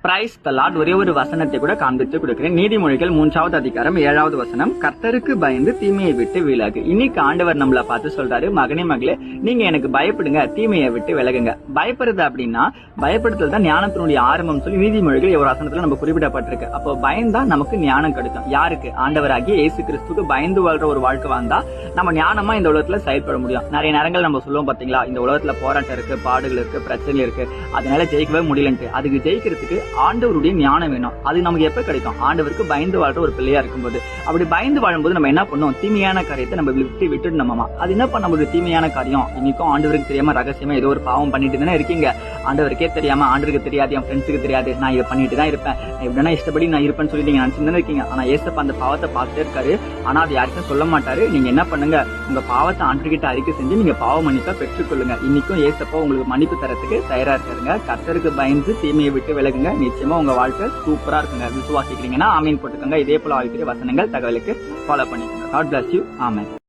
Praise the Lord. ஒரே ஒரு வசனத்தை கூட காண்பித்து கொடுக்கிறேன். நீதிமொழிகள் 3வது அதிகாரம் 7வது வசனம். கர்த்தருக்கு பயந்து தீமையை விட்டு விலகு. இன்னைக்கு ஆண்டவர் நம்மள பார்த்து சொல்றாரு, மகனே மகளே, நீங்க எனக்கு பயப்படுங்க, தீமையை விட்டு விலகுங்க. பயப்படுறது அப்படின்னா பயப்படுத்துறது தான் ஞானத்தினுடைய ஆரம்பம் சொல்லி நீதிமொழிகள் ஒரு வசனத்துல நம்ம குறிப்பிடப்பட்டிருக்கு. அப்போ பயந்தா நமக்கு ஞானம் கிடைக்கும். யாருக்கு? ஆண்டவராகிய இயேசு கிறிஸ்துக்கு பயந்து வாழ்ற ஒரு வாழ்க்கை வாழ்ந்தா நம்ம ஞானமா இந்த உலகத்துல செயல்பட முடியும். நிறைய நேரங்கள் நம்ம சொல்லுவோம் பாத்தீங்களா, இந்த உலகத்துல போராட்டம் இருக்கு, பாடுகள் இருக்கு, பிரச்சனை இருக்கு, அதனால ஜெயிக்கவே முடியலன்ட்டு. அதுக்கு ஜெயிக்கிறதுக்கு ஆண்டவருடைய ஞானம் வேணும். அது நமக்கு எப்ப கிடைக்கும்? ஆண்டவருக்கு பயந்து வாழ்ற ஒரு பிள்ளையா இருக்கும்போது. அப்படி பயந்து வாழும்போது நம்ம என்ன பண்ணுவோம்? தீமையான காரியத்தை நம்ம விட்டுடணுமா? அது என்ன பண்ண முடியும்? தீமையான காரியம் இன்னைக்கும் ஆண்டவருக்கு தெரியாம ரகசியமா ஏதோ ஒரு பாவம் பண்ணிட்டு தானே இருக்கீங்க. ஆண்டவருக்கே தெரியாம, ஆண்டவருக்கு தெரியாது, என் ஃப்ரெண்ட்ஸுக்கு தெரியாது, நான் இதை பண்ணிட்டு தான் இருப்பேன், எப்படின்னா இஷ்டப்படி நான் இருப்பேன்னு சொல்லி நீங்க நினைச்சுட்டு இருக்கீங்க. ஆனா ஏசப்பா அந்த பாவத்தை பார்த்துட்டே இருக்காரு. ஆனா அது யாருக்கும் சொல்ல மாட்டாரு. நீங்க என்ன பண்ணுங்க? உங்க பாவத்தை ஆண்டவர்கிட்ட அறிக்கை செஞ்சு நீங்க பாவ மன்னிப்பா பெற்றுக்கொள்ளுங்க. இன்னைக்கும் ஏசப்பா உங்களுக்கு மன்னிப்பு தரத்துக்கு தயாரா இருக்காருங்க. கர்த்தருக்கு பயந்து தீமையை விட்டு விலகுங்க. நிச்சயமா உங்க வாழ்க்கை சூப்பரா இருக்குங்க. விசுவாசிக்கிறீங்கன்னா ஆமீன் போட்டுக்கோங்க. இதே போல வாழ்க்கை வசனங்கள் தகவலுக்கு ஃபாலோ பண்ணிக்கோங்க. God bless you. ஆமென்.